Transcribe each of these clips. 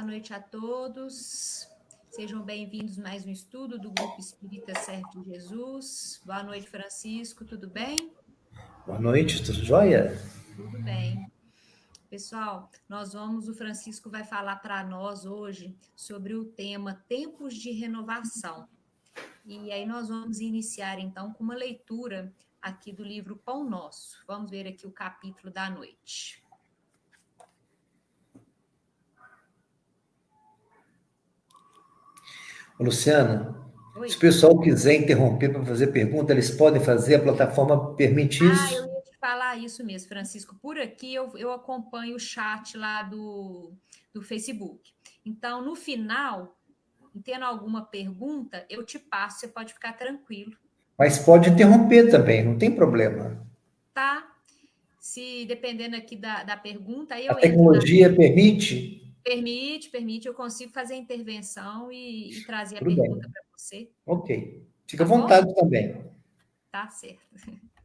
noite a todos. Sejam bem-vindos a mais um estudo do Grupo Espírita Servo de Jesus. Boa noite, Francisco, tudo bem? Boa noite, tudo jóia? Tudo bem. Pessoal, o Francisco vai falar para nós hoje sobre o tema Tempos de Renovação. E aí nós vamos iniciar, então, com uma leitura aqui do livro Pão Nosso. Vamos ver aqui o capítulo da noite. Luciana, Oi. se o pessoal quiser interromper para fazer pergunta, eles podem fazer, a plataforma permite isso? Eu ia te falar isso mesmo, Francisco. Por aqui eu acompanho o chat lá do Facebook. Então, no final, tendo alguma pergunta, eu te passo, você pode ficar tranquilo. Mas pode interromper também, não tem problema. Tá? Se dependendo aqui da pergunta, aí eu A tecnologia permite? Permite, eu consigo fazer a intervenção e trazer a Tudo pergunta bem. para você. Ok. Fica à Tá bom? vontade também. Tá certo.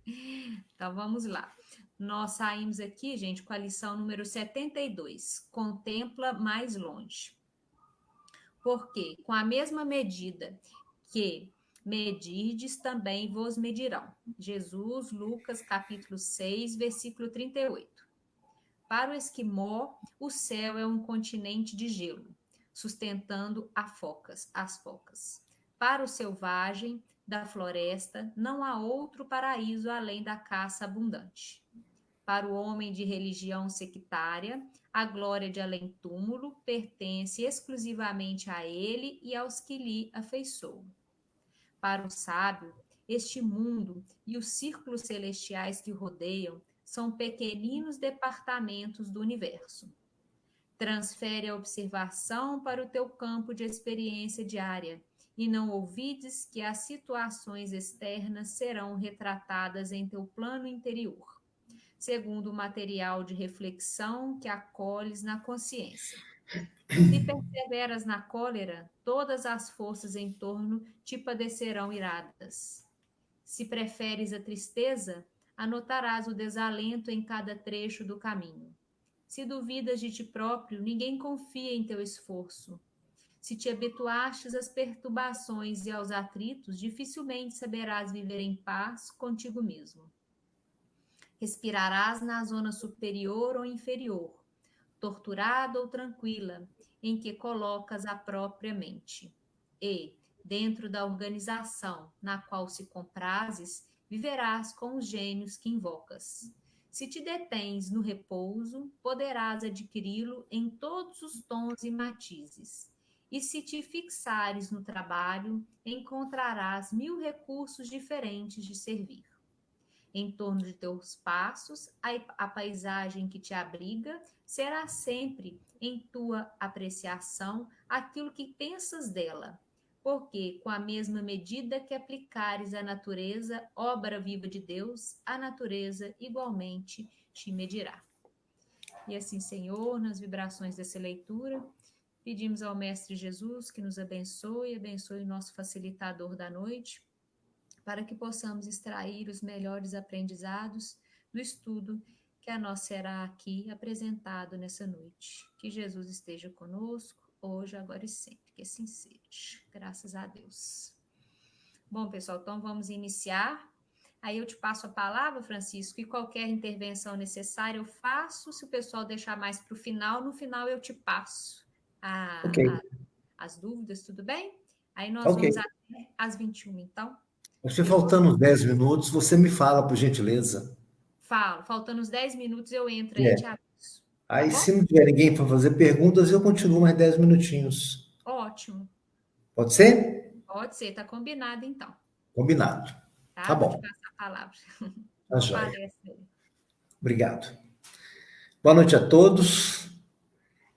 Então vamos lá. Nós saímos aqui, gente, com a lição número 72. Contempla mais longe. Porque com a mesma medida que medirdes, também vos medirão. Jesus, Lucas, capítulo 6, versículo 38. Para o esquimó, o céu é um continente de gelo, sustentando as focas. Para o selvagem da floresta, não há outro paraíso além da caça abundante. Para o homem de religião sectária, a glória de além-túmulo pertence exclusivamente a ele e aos que lhe afeiçoam. Para o sábio, este mundo e os círculos celestiais que o rodeiam são pequeninos departamentos do universo. Transfere a observação para o teu campo de experiência diária e não ouvides que as situações externas serão retratadas em teu plano interior, segundo o material de reflexão que acolhes na consciência. Se perseveras na cólera, todas as forças em torno te padecerão iradas. Se preferes a tristeza, anotarás o desalento em cada trecho do caminho. Se duvidas de ti próprio, ninguém confia em teu esforço. Se te habituastes às perturbações e aos atritos, dificilmente saberás viver em paz contigo mesmo. Respirarás na zona superior ou inferior, torturada ou tranquila, em que colocas a própria mente. E, dentro da organização na qual se comprazes, viverás com os gênios que invocas. Se te detens no repouso, poderás adquiri-lo em todos os tons e matizes. E se te fixares no trabalho, encontrarás 1000 recursos diferentes de servir. Em torno de teus passos, a paisagem que te abriga será sempre, em tua apreciação, aquilo que pensas dela, porque com a mesma medida que aplicares à natureza, obra viva de Deus, a natureza igualmente te medirá. E assim, Senhor, nas vibrações dessa leitura, pedimos ao Mestre Jesus que nos abençoe o nosso facilitador da noite, para que possamos extrair os melhores aprendizados do estudo que a nós será aqui apresentado nessa noite. Que Jesus esteja conosco, hoje, agora e sempre. Que assim seja. Graças a Deus. Bom, pessoal, então vamos iniciar. Aí eu te passo a palavra, Francisco, e qualquer intervenção necessária eu faço. Se o pessoal deixar mais para o final, no final eu te passo as dúvidas, tudo bem? Aí nós vamos até às 21, então. Você faltando uns 10 minutos, você me fala, por gentileza. Falo, faltando uns 10 minutos eu entro aí e te aviso. Aí, Tá bom? se não tiver ninguém para fazer perguntas, eu continuo mais 10 minutinhos. Ótimo. Pode ser? Pode ser, tá combinado então. Combinado. Tá Vou bom. te passar a palavra. Tá jóia. Palestra. Obrigado. Boa noite a todos.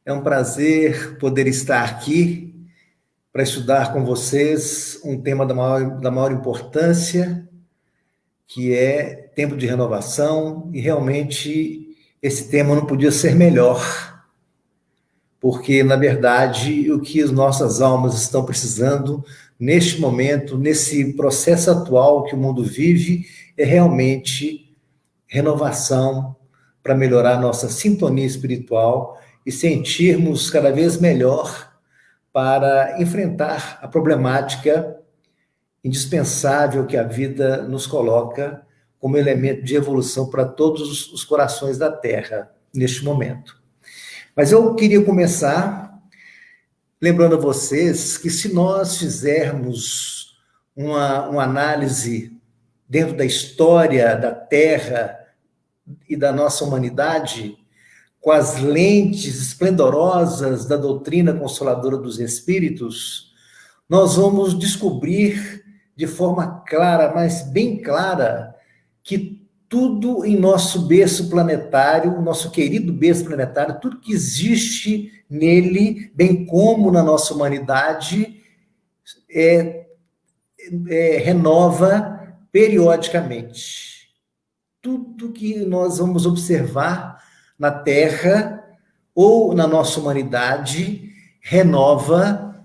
É um prazer poder estar aqui para estudar com vocês um tema da maior importância, que é tempo de renovação, e realmente esse tema não podia ser melhor, porque, na verdade, o que as nossas almas estão precisando neste momento, nesse processo atual que o mundo vive, é realmente renovação para melhorar nossa sintonia espiritual e sentirmos cada vez melhor para enfrentar a problemática indispensável que a vida nos coloca como elemento de evolução para todos os corações da Terra neste momento. Mas eu queria começar lembrando a vocês que se nós fizermos uma análise dentro da história da Terra e da nossa humanidade, com as lentes esplendorosas da doutrina consoladora dos Espíritos, nós vamos descobrir de forma clara, mas bem clara, que tudo em nosso berço planetário, nosso querido berço planetário, tudo que existe nele, bem como na nossa humanidade, renova periodicamente. Tudo que nós vamos observar na Terra ou na nossa humanidade renova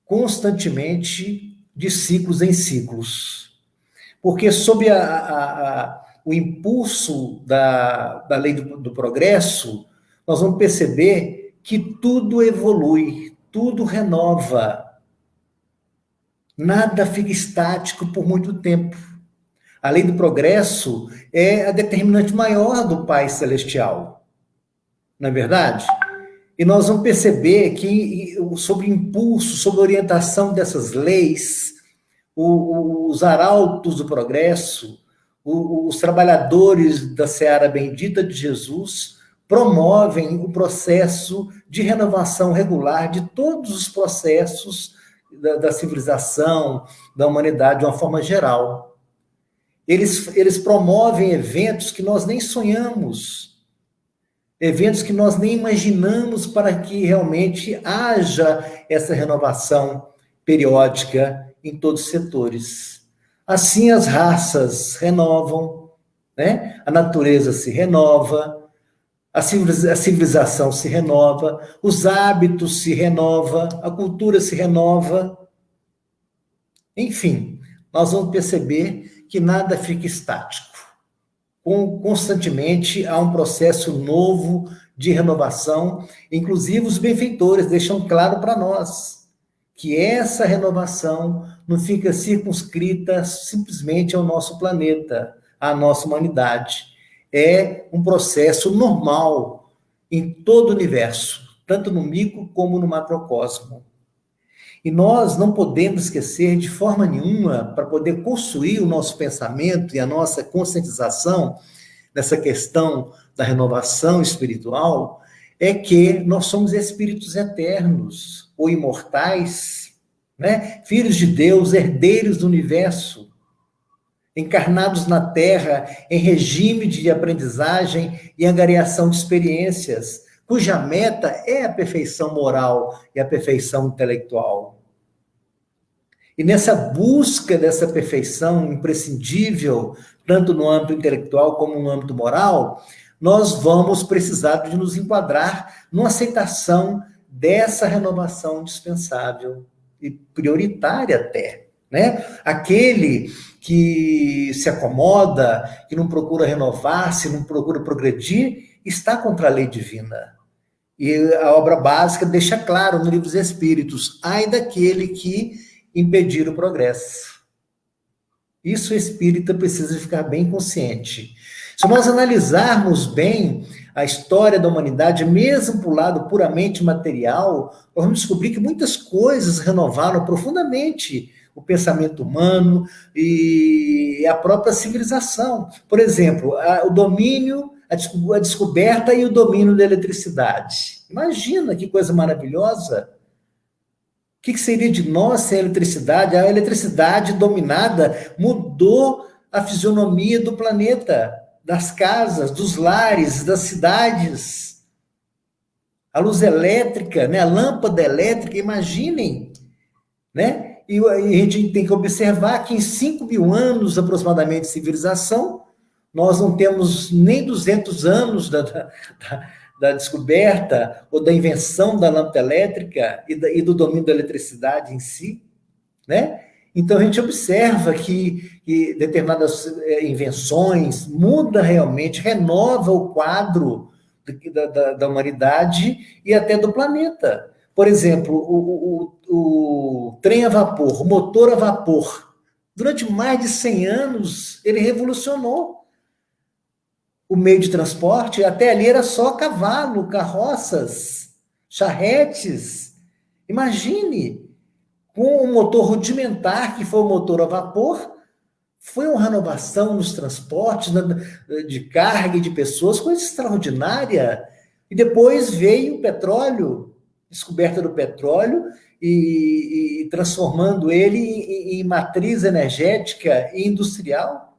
constantemente de ciclos em ciclos. Porque sob o impulso da lei do progresso, nós vamos perceber que tudo evolui, tudo renova. Nada fica estático por muito tempo. A lei do progresso é a determinante maior do Pai Celestial. Não é verdade? E nós vamos perceber que, sob impulso, sob orientação dessas leis, os arautos do progresso, os trabalhadores da seara bendita de Jesus, promovem o processo de renovação regular de todos os processos da civilização, da humanidade, de uma forma geral. Eles promovem eventos que nós nem sonhamos, eventos que nós nem imaginamos para que realmente haja essa renovação periódica em todos os setores. Assim as raças renovam, né? A natureza se renova, a civilização se renova, os hábitos se renovam, a cultura se renova. Enfim, nós vamos perceber que nada fica estático. Constantemente há um processo novo de renovação, inclusive os benfeitores deixam claro para nós que essa renovação não fica circunscrita simplesmente ao nosso planeta, à nossa humanidade. É um processo normal em todo o universo, tanto no micro como no macrocosmo. E nós não podemos esquecer de forma nenhuma, para poder construir o nosso pensamento e a nossa conscientização nessa questão da renovação espiritual, é que nós somos espíritos eternos ou imortais, né? Filhos de Deus, herdeiros do universo, encarnados na Terra em regime de aprendizagem e angariação de experiências, cuja meta é a perfeição moral e a perfeição intelectual. E nessa busca dessa perfeição imprescindível, tanto no âmbito intelectual como no âmbito moral, nós vamos precisar de nos enquadrar numa aceitação dessa renovação indispensável e prioritária até, né? Aquele que se acomoda, que não procura renovar-se, não procura progredir, está contra a lei divina. E a obra básica deixa claro no Livro dos Espíritos: ai daquele que impedir o progresso. Isso o espírita precisa ficar bem consciente. Se nós analisarmos bem a história da humanidade, mesmo por lado puramente material, nós vamos descobrir que muitas coisas renovaram profundamente o pensamento humano e a própria civilização. Por exemplo, o domínio, a descoberta e o domínio da eletricidade. Imagina que coisa maravilhosa! O que seria de nós sem a eletricidade? A eletricidade dominada mudou a fisionomia do planeta, das casas, dos lares, das cidades. A luz elétrica, né? A lâmpada elétrica, imaginem, né? E a gente tem que observar que em 5.000 anos aproximadamente de civilização, nós não temos nem 200 anos da descoberta ou da invenção da lâmpada elétrica e do domínio da eletricidade em si, né? Então, a gente observa que determinadas invenções muda realmente, renova o quadro da humanidade e até do planeta. Por exemplo, o trem a vapor, o motor a vapor, durante mais de 100 anos, ele revolucionou o meio de transporte. Até ali era só cavalo, carroças, charretes. Imagine, com um motor rudimentar, que foi o motor a vapor, foi uma renovação nos transportes, de carga e de pessoas, coisa extraordinária. E depois veio o petróleo, descoberta do petróleo, e transformando ele em matriz energética e industrial.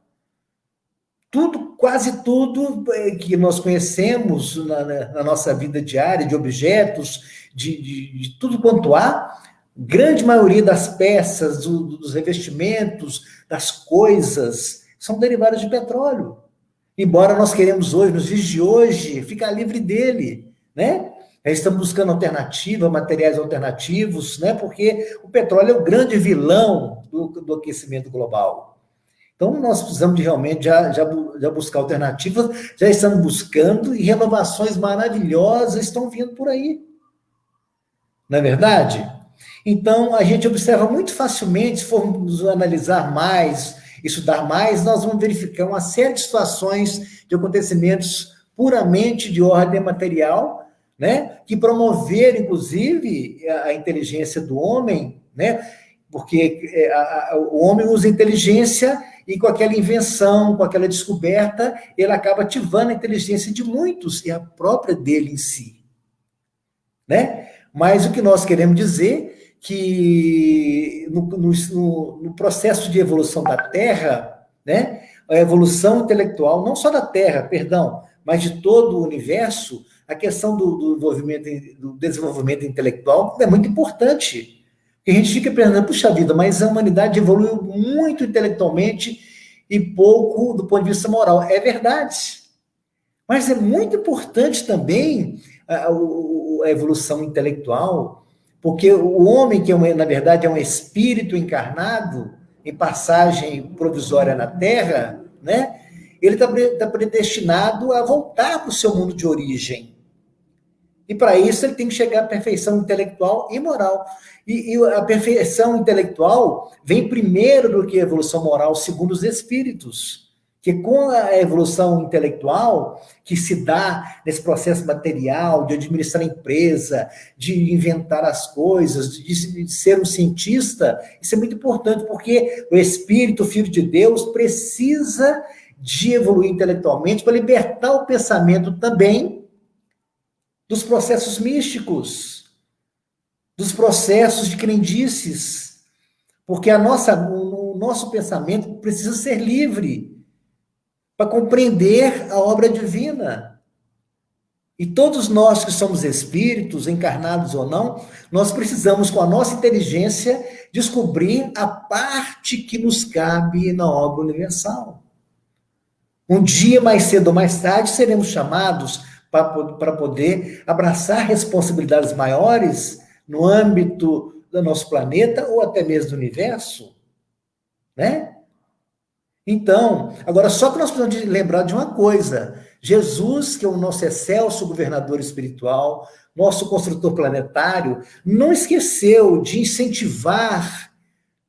Tudo, quase tudo que nós conhecemos na nossa vida diária, de objetos, de tudo quanto há, grande maioria das peças, dos revestimentos, das coisas, são derivadas de petróleo. Embora nós queremos hoje, nos dias de hoje, ficar livre dele, né? Estamos buscando alternativa, materiais alternativos, né? Porque o petróleo é o grande vilão do aquecimento global. Então, nós precisamos de realmente já buscar alternativas, já estamos buscando, e renovações maravilhosas estão vindo por aí. Não é verdade? Então, a gente observa muito facilmente, se formos analisar mais, estudar mais, nós vamos verificar uma série de situações, de acontecimentos puramente de ordem material, né, que promoveram, inclusive, a inteligência do homem, né, porque o homem usa inteligência e com aquela invenção, com aquela descoberta, ele acaba ativando a inteligência de muitos e a própria dele em si, né? Mas o que nós queremos dizer que no processo de evolução da Terra, né, a evolução intelectual, não só da Terra, perdão, mas de todo o universo, a questão do desenvolvimento intelectual é muito importante. Porque a gente fica pensando, puxa vida, mas a humanidade evoluiu muito intelectualmente e pouco do ponto de vista moral. É verdade. Mas é muito importante também a evolução intelectual, porque o homem, que na verdade é um espírito encarnado, em passagem provisória na Terra, né? Ele está predestinado a voltar para o seu mundo de origem. E para isso ele tem que chegar à perfeição intelectual e moral. E a perfeição intelectual vem primeiro do que a evolução moral, segundo os espíritos. Que com a evolução intelectual que se dá nesse processo material, de administrar a empresa, de inventar as coisas, de ser um cientista, isso é muito importante, porque o espírito, o filho de Deus, precisa de evoluir intelectualmente para libertar o pensamento também dos processos místicos, dos processos de crendices, porque o nosso pensamento precisa ser livre para compreender a obra divina. E todos nós que somos espíritos, encarnados ou não, nós precisamos, com a nossa inteligência, descobrir a parte que nos cabe na obra universal. Um dia, mais cedo ou mais tarde, seremos chamados para poder abraçar responsabilidades maiores no âmbito do nosso planeta ou até mesmo do universo, né? Então, agora só que nós precisamos lembrar de uma coisa: Jesus, que é o nosso excelso governador espiritual, nosso construtor planetário, não esqueceu de incentivar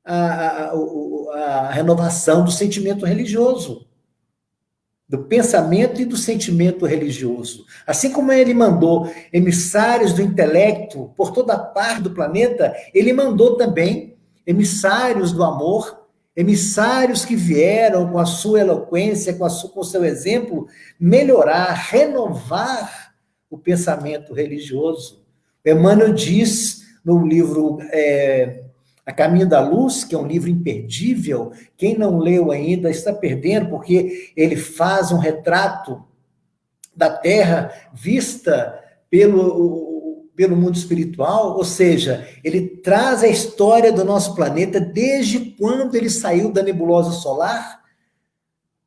a renovação do sentimento religioso, do pensamento e do sentimento religioso. Assim como ele mandou emissários do intelecto por toda parte do planeta, ele mandou também emissários do amor, emissários que vieram com a sua eloquência, com o seu exemplo, melhorar, renovar o pensamento religioso. Emmanuel diz no livro A Caminho da Luz, que é um livro imperdível, quem não leu ainda está perdendo, porque ele faz um retrato da Terra vista pelo mundo espiritual, ou seja, ele traz a história do nosso planeta desde quando ele saiu da nebulosa solar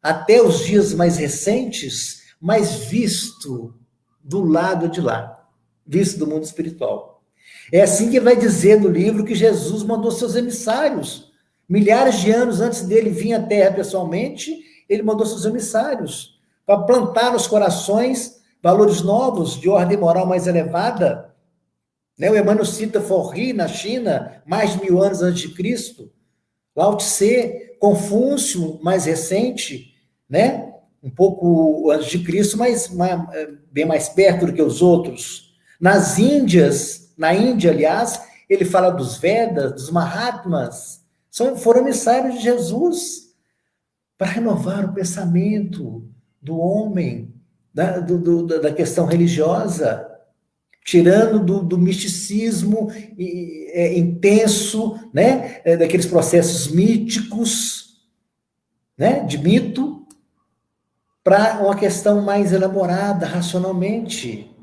até os dias mais recentes, mas visto do lado de lá, visto do mundo espiritual. É assim que vai dizer no livro que Jesus mandou seus emissários. Milhares de anos antes dele vir à Terra pessoalmente, ele mandou seus emissários para plantar nos corações valores novos, de ordem moral mais elevada. Né? O Emmanuel cita Forri, na China, mais de 1000 anos antes de Cristo. Lao Tse, Confúcio, mais recente, né? Um pouco antes de Cristo, mas bem mais perto do que os outros. Nas Índias, na Índia, aliás, ele fala dos Vedas, dos Mahatmas, foram emissários de Jesus para renovar o pensamento do homem, da questão religiosa, tirando do misticismo intenso, né? Daqueles processos míticos, né? De mito, para uma questão mais elaborada, racionalmente.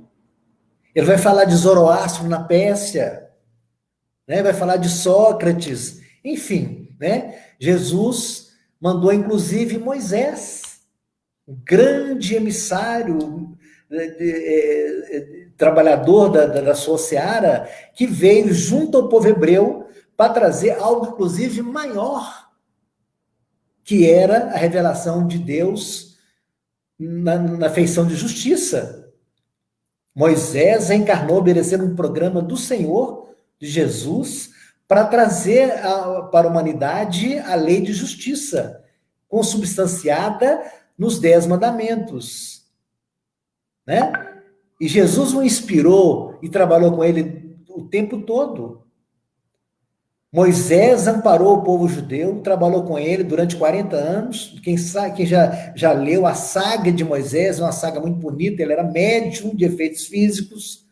Ele vai falar de Zoroastro na Pérsia, né? Vai falar de Sócrates, enfim, né? Jesus mandou, inclusive, Moisés, um grande emissário, trabalhador da sua seara, que veio junto ao povo hebreu para trazer algo, inclusive, maior, que era a revelação de Deus na feição de justiça. Moisés reencarnou obedecendo um programa do Senhor, de Jesus, para trazer para a humanidade a lei de justiça, consubstanciada nos 10 mandamentos. Né? E Jesus o inspirou e trabalhou com ele o tempo todo. Moisés amparou o povo judeu, trabalhou com ele durante 40 anos. Quem já leu a saga de Moisés, uma saga muito bonita, ele era médium de efeitos físicos.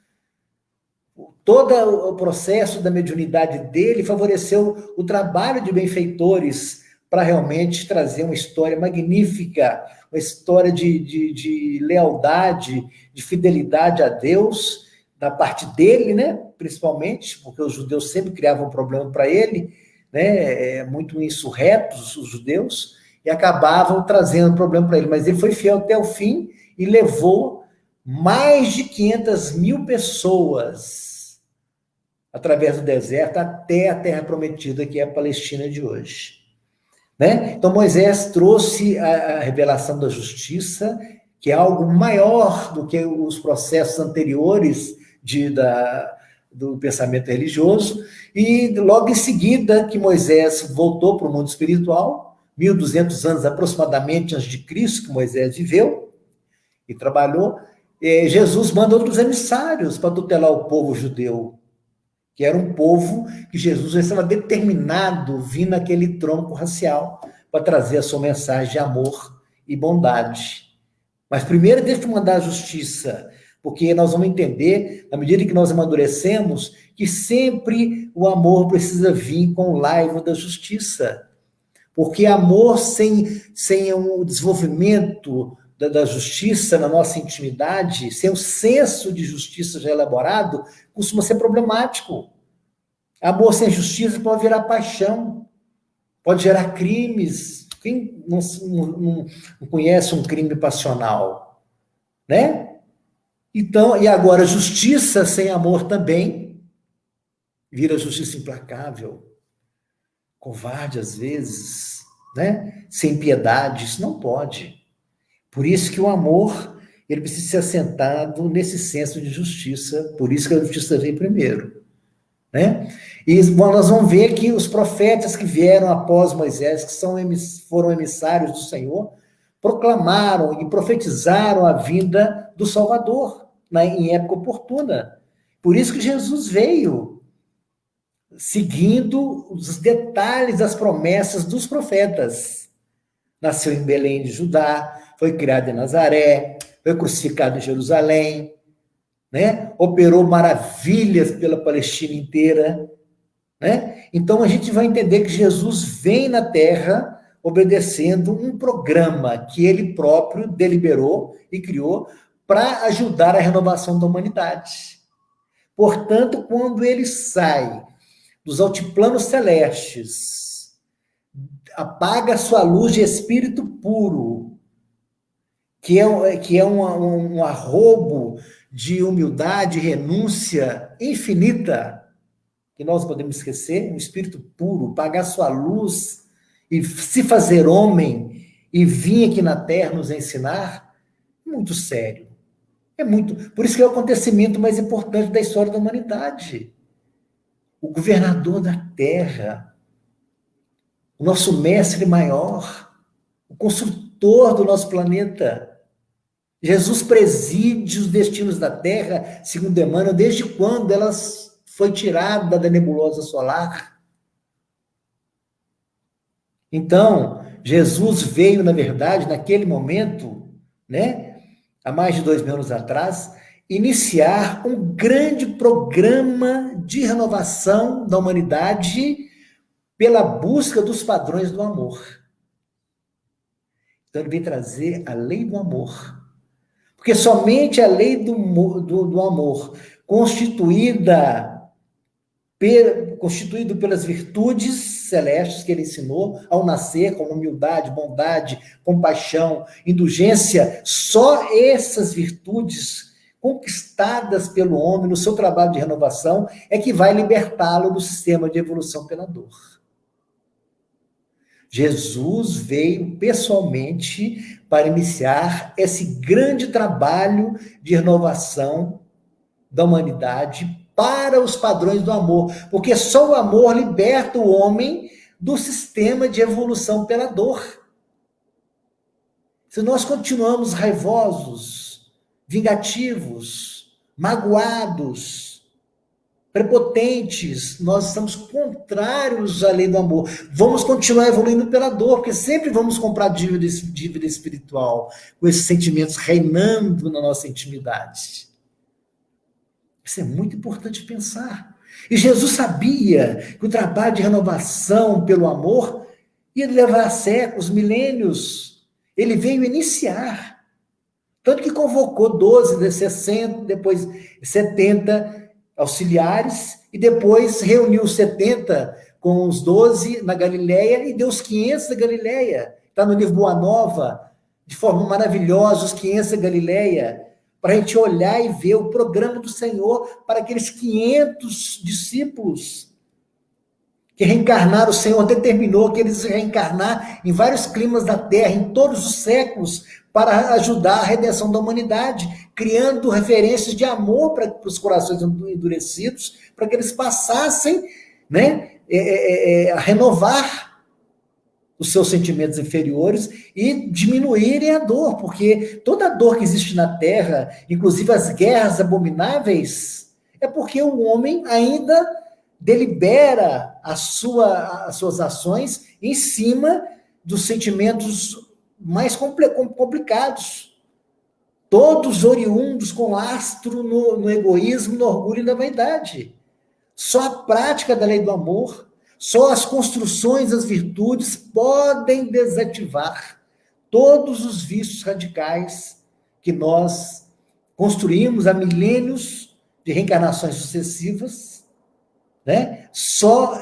Todo o processo da mediunidade dele favoreceu o trabalho de benfeitores para realmente trazer uma história magnífica, uma história de lealdade, de fidelidade a Deus, da parte dele, né? Principalmente, porque os judeus sempre criavam um problema para ele, né? Muito insurretos os judeus, e acabavam trazendo problema para ele. Mas ele foi fiel até o fim e levou mais de 500.000 pessoas através do deserto até a Terra Prometida, que é a Palestina de hoje. Né? Então, Moisés trouxe a revelação da justiça, que é algo maior do que os processos anteriores do pensamento religioso, e logo em seguida que Moisés voltou para o mundo espiritual, 1.200 anos aproximadamente antes de Cristo, que Moisés viveu e trabalhou, Jesus manda outros emissários para tutelar o povo judeu, que era um povo que Jesus estava determinado a vir naquele tronco racial para trazer a sua mensagem de amor e bondade. Mas primeiro deixa eu mandar a justiça, porque nós vamos entender, na medida que nós amadurecemos, que sempre o amor precisa vir com o laivo da justiça. Porque amor sem um desenvolvimento da justiça na nossa intimidade, sem um senso de justiça já elaborado, costuma ser problemático. Amor sem justiça pode virar paixão, pode gerar crimes. Quem não conhece um crime passional, né? Então, e agora, justiça sem amor também vira justiça implacável, covarde às vezes, né? Sem piedade, isso não pode. Por isso que o amor, ele precisa ser assentado nesse senso de justiça, por isso que a justiça vem primeiro, né? E bom, nós vamos ver que os profetas que vieram após Moisés, que foram emissários do Senhor, proclamaram e profetizaram a vinda do Salvador, em época oportuna. Por isso que Jesus veio, seguindo os detalhes das promessas dos profetas. Nasceu em Belém de Judá, foi criado em Nazaré, foi crucificado em Jerusalém, né? Operou maravilhas pela Palestina inteira, né? Então a gente vai entender que Jesus vem na Terra obedecendo um programa que ele próprio deliberou e criou para ajudar a renovação da humanidade. Portanto, quando ele sai dos altiplanos celestes, apaga sua luz de espírito puro, que é um arrobo de humildade e renúncia infinita, que nós podemos esquecer, um espírito puro, pagar sua luz e se fazer homem e vir aqui na Terra nos ensinar, muito sério. Por isso que é o acontecimento mais importante da história da humanidade. O governador da Terra, o nosso mestre maior, o construtor do nosso planeta. Jesus preside os destinos da Terra, segundo Emmanuel, desde quando ela foi tirada da nebulosa solar. Então, Jesus veio, na verdade, naquele momento, né, há mais de 2000 anos atrás, iniciar um grande programa de renovação da humanidade pela busca dos padrões do amor. Então, ele veio trazer a lei do amor. Porque somente a lei do amor, constituído pelas virtudes celestes que ele ensinou ao nascer, como humildade, bondade, compaixão, indulgência, só essas virtudes conquistadas pelo homem no seu trabalho de renovação é que vai libertá-lo do sistema de evolução pela dor. Jesus veio pessoalmente para iniciar esse grande trabalho de renovação da humanidade para os padrões do amor, porque só o amor liberta o homem do sistema de evolução pela dor. Se nós continuamos raivosos, vingativos, magoados, prepotentes, nós estamos contrários à lei do amor. Vamos continuar evoluindo pela dor, porque sempre vamos comprar dívida espiritual, com esses sentimentos reinando na nossa intimidade. Isso é muito importante pensar. E Jesus sabia que o trabalho de renovação pelo amor ia levar séculos, milênios. Ele veio iniciar. Tanto que convocou 12, 60, depois 70 auxiliares, e depois reuniu os 70 com os 12 na Galileia e deu os 500 da Galileia. Está no livro Boa Nova, de forma maravilhosa, os 500 da Galileia, para a gente olhar e ver o programa do Senhor para aqueles 500 discípulos que reencarnaram. O Senhor determinou que eles reencarnar em vários climas da Terra, em todos os séculos, para ajudar a redenção da humanidade, criando referências de amor para os corações endurecidos, para que eles passassem, né, a renovar os seus sentimentos inferiores e diminuírem a dor, porque toda a dor que existe na Terra, inclusive as guerras abomináveis, é porque o homem ainda delibera as suas ações em cima dos sentimentos mais complicados, todos oriundos com lastro no egoísmo, no orgulho e na vaidade. Só a prática da lei do amor, só as construções das virtudes podem desativar todos os vícios radicais que nós construímos há milênios de reencarnações sucessivas, né? Só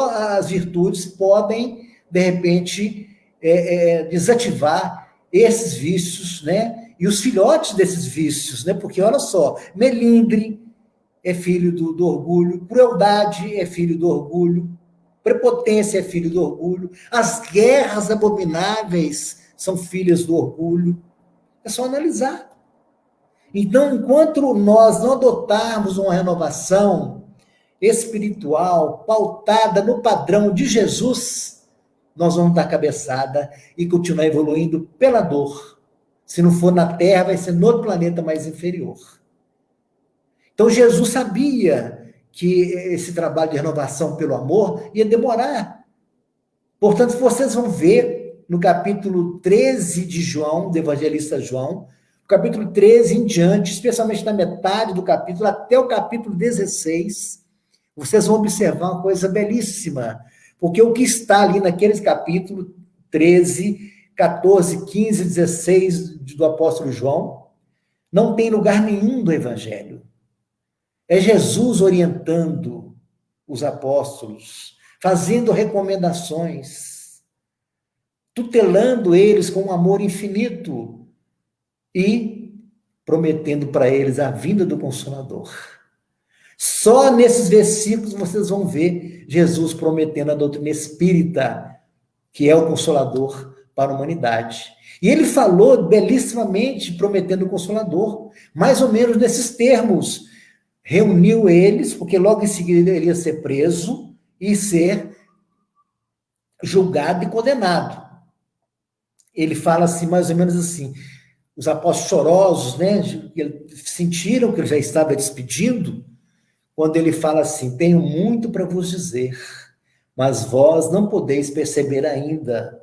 as virtudes podem, de repente, desativar esses vícios, né? E os filhotes desses vícios, né? Porque, olha só, melindre é filho do orgulho, crueldade é filho do orgulho, prepotência é filho do orgulho, as guerras abomináveis são filhas do orgulho. É só analisar. Então, enquanto nós não adotarmos uma renovação espiritual pautada no padrão de Jesus, nós vamos dar cabeçada e continuar evoluindo pela dor. Se não for na Terra, vai ser no outro planeta mais inferior. Então, Jesus sabia que esse trabalho de renovação pelo amor ia demorar. Portanto, vocês vão ver no capítulo 13 de João, do evangelista João, no capítulo 13 em diante, especialmente na metade do capítulo, até o capítulo 16, vocês vão observar uma coisa belíssima, porque o que está ali naqueles capítulos 13, 14, 15, 16 do apóstolo João, não tem lugar nenhum do evangelho. É Jesus orientando os apóstolos, fazendo recomendações, tutelando eles com um amor infinito e prometendo para eles a vinda do Consolador. Só nesses versículos vocês vão ver Jesus prometendo a doutrina espírita, que é o Consolador para a humanidade. E ele falou belíssimamente, prometendo o Consolador, mais ou menos nesses termos. Reuniu eles, porque logo em seguida ele ia ser preso e ser julgado e condenado. Ele fala assim, mais ou menos assim, os apóstolos chorosos, né, sentiram que ele já estava despedindo, quando ele fala assim, tenho muito para vos dizer, mas vós não podeis perceber ainda.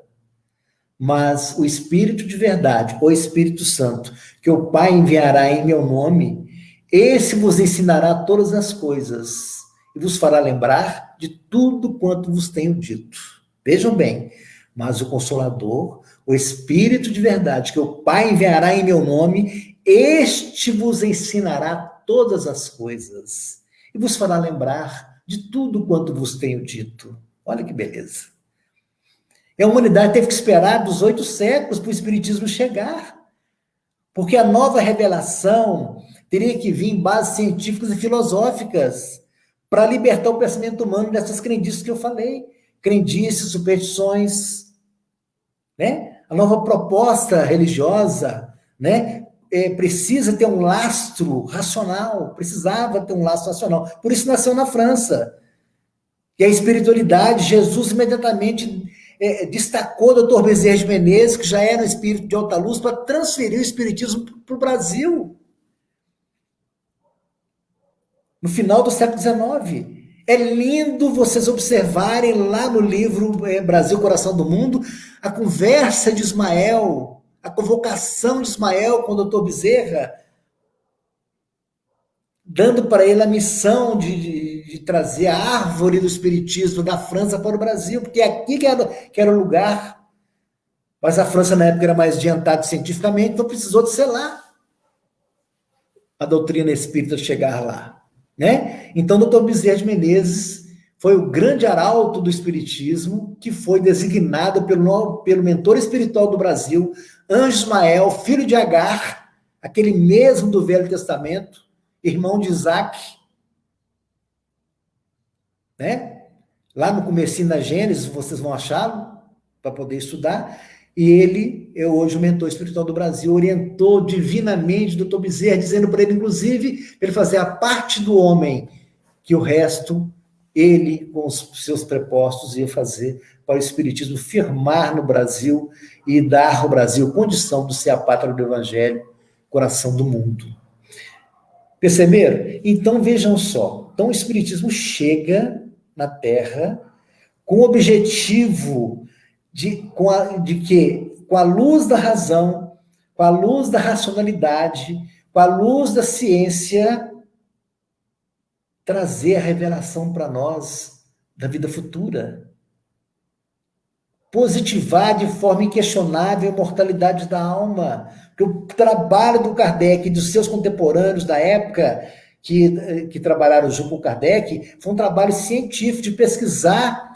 Mas o Espírito de verdade, o Espírito Santo, que o Pai enviará em meu nome, esse vos ensinará todas as coisas e vos fará lembrar de tudo quanto vos tenho dito. Vejam bem, mas o Consolador, o Espírito de verdade, que o Pai enviará em meu nome, este vos ensinará todas as coisas e vos fará lembrar de tudo quanto vos tenho dito. Olha que beleza. E a humanidade teve que esperar dos 8 séculos para o Espiritismo chegar. Porque a nova revelação teria que vir em bases científicas e filosóficas para libertar o pensamento humano dessas crendices que eu falei. Crendices, superstições, né? A nova proposta religiosa, né? Precisa ter um lastro racional, precisava ter um lastro racional. Por isso nasceu na França. E a espiritualidade, Jesus imediatamente destacou o Dr. Bezerra de Menezes, que já era um espírito de alta luz, para transferir o espiritismo para o Brasil. No final do século XIX. É lindo vocês observarem lá no livro Brasil, Coração do Mundo, a conversa de Ismael, a convocação de Ismael com o Dr. Bezerra, dando para ele a missão de trazer a árvore do espiritismo da França para o Brasil, porque aqui que era o lugar. Mas a França, na época, era mais adiantada cientificamente, então precisou de selar a doutrina espírita chegar lá. Né? Então, o Dr. Bezerra de Menezes foi o grande arauto do espiritismo, que foi designado pelo mentor espiritual do Brasil, Anjo Ismael, filho de Agar, aquele mesmo do Velho Testamento, irmão de Isaac, né? Lá no comecinho da Gênesis, vocês vão achá-lo, para poder estudar, e ele é hoje o mentor espiritual do Brasil, orientou divinamente o Dr. Bezerra, dizendo para ele, inclusive, ele fazer a parte do homem, que o resto, ele, com os seus prepostos, ia fazer para o espiritismo firmar no Brasil e dar ao Brasil condição de ser a pátria do Evangelho, coração do mundo. Perceberam? Então, vejam só. Então, o Espiritismo chega na Terra com o objetivo de que, com a luz da razão, com a luz da racionalidade, com a luz da ciência, trazer a revelação para nós da vida futura. Positivar de forma inquestionável a imortalidade da alma. Porque o trabalho do Kardec e dos seus contemporâneos da época, que trabalharam junto com o Kardec, foi um trabalho científico de pesquisar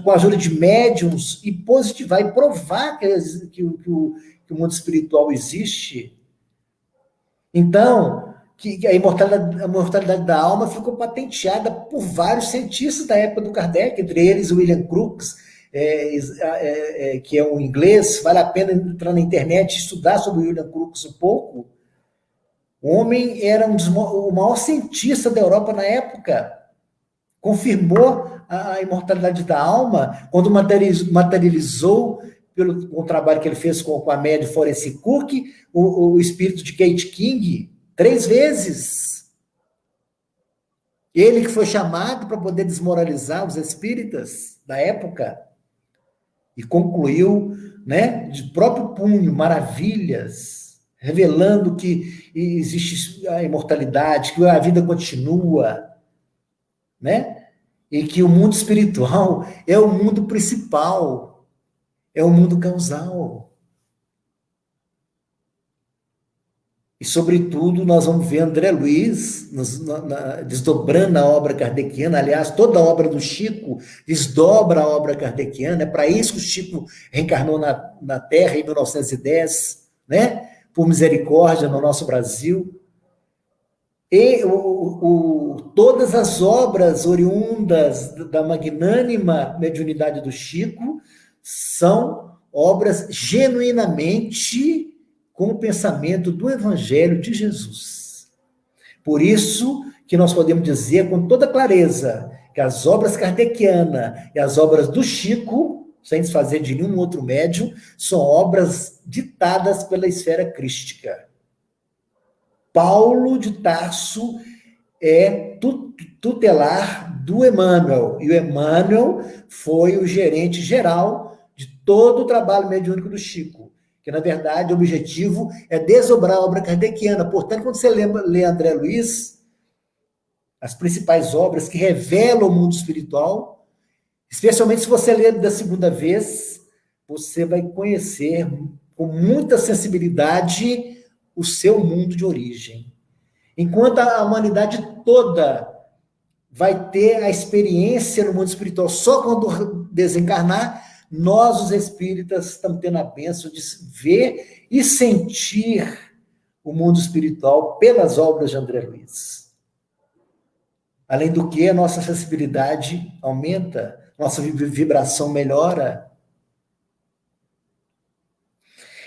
com a ajuda de médiums e positivar e provar que o mundo espiritual existe. Então, que a imortalidade da alma ficou patenteada por vários cientistas da época do Kardec, entre eles William Crookes, que é um inglês. Vale a pena entrar na internet e estudar sobre o William Crookes um pouco. O homem era o maior cientista da Europa na época. Confirmou a imortalidade da alma quando materializou, com o trabalho que ele fez com a médium Florence Cook, o espírito de Kate King, 3 vezes. Ele que foi chamado para poder desmoralizar os espíritas da época. E concluiu, né, de próprio punho, maravilhas, revelando que existe a imortalidade, que a vida continua, né? E que o mundo espiritual é o mundo principal, é o mundo causal. E, sobretudo, nós vamos ver André Luiz desdobrando a obra kardeciana. Aliás, toda a obra do Chico desdobra a obra kardeciana. É para isso que o Chico reencarnou na Terra em 1910, né? Por misericórdia no nosso Brasil. E todas as obras oriundas da magnânima mediunidade do Chico são obras genuinamente com o pensamento do Evangelho de Jesus. Por isso que nós podemos dizer com toda clareza que as obras kardecianas e as obras do Chico, sem desfazer de nenhum outro médium, são obras ditadas pela esfera crística. Paulo de Tarso é tutelar do Emmanuel, e o Emmanuel foi o gerente geral de todo o trabalho mediúnico do Chico, que, na verdade, o objetivo é desdobrar a obra kardeciana. Portanto, quando você lê André Luiz, as principais obras que revelam o mundo espiritual, especialmente se você ler da segunda vez, você vai conhecer com muita sensibilidade o seu mundo de origem. Enquanto a humanidade toda vai ter a experiência no mundo espiritual só quando desencarnar, nós, os espíritas, estamos tendo a bênção de ver e sentir o mundo espiritual pelas obras de André Luiz. Além do que, a nossa sensibilidade aumenta, nossa vibração melhora.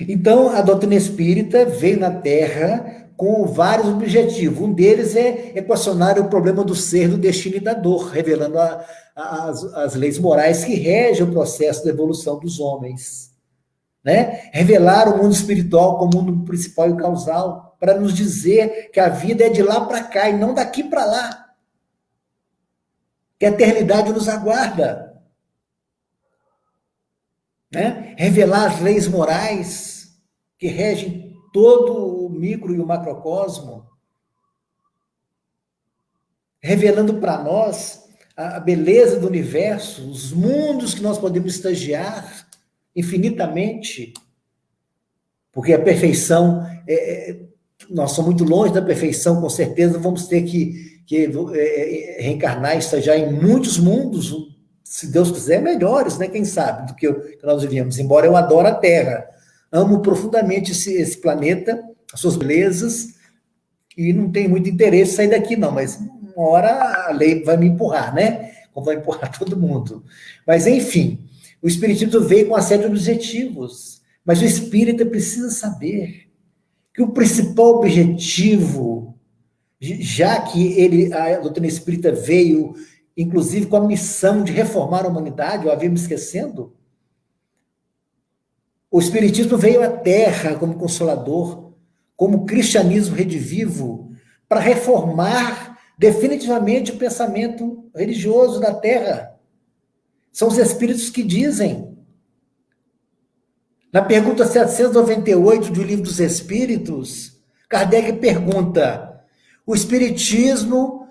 Então, a doutrina espírita veio na Terra com vários objetivos. Um deles é equacionar o problema do ser, do destino e da dor, revelando as leis morais que regem o processo da evolução dos homens. Né? Revelar o mundo espiritual como o mundo principal e causal, para nos dizer que a vida é de lá para cá e não daqui para lá. Que a eternidade nos aguarda. Né? Revelar as leis morais que regem todo o micro e o macrocosmo, revelando para nós a beleza do universo, os mundos que nós podemos estagiar infinitamente, porque a perfeição, nós somos muito longe da perfeição, com certeza vamos ter que reencarnar e estagiar em muitos mundos, se Deus quiser, melhores, né? Quem sabe, do que nós vivemos. Embora eu adore a Terra, amo profundamente esse planeta, as suas belezas, e não tenho muito interesse em sair daqui, não, mas uma hora a lei vai me empurrar, né? Como vai empurrar todo mundo. Mas, enfim, o Espiritismo veio com uma série de objetivos, mas o espírita precisa saber que o principal objetivo, já que a doutrina espírita veio, inclusive com a missão de reformar a humanidade, eu havia me esquecendo, o Espiritismo veio à Terra como consolador, como cristianismo redivivo, para reformar definitivamente o pensamento religioso da Terra. São os Espíritos que dizem. Na pergunta 798 do Livro dos Espíritos, Kardec pergunta: o Espiritismo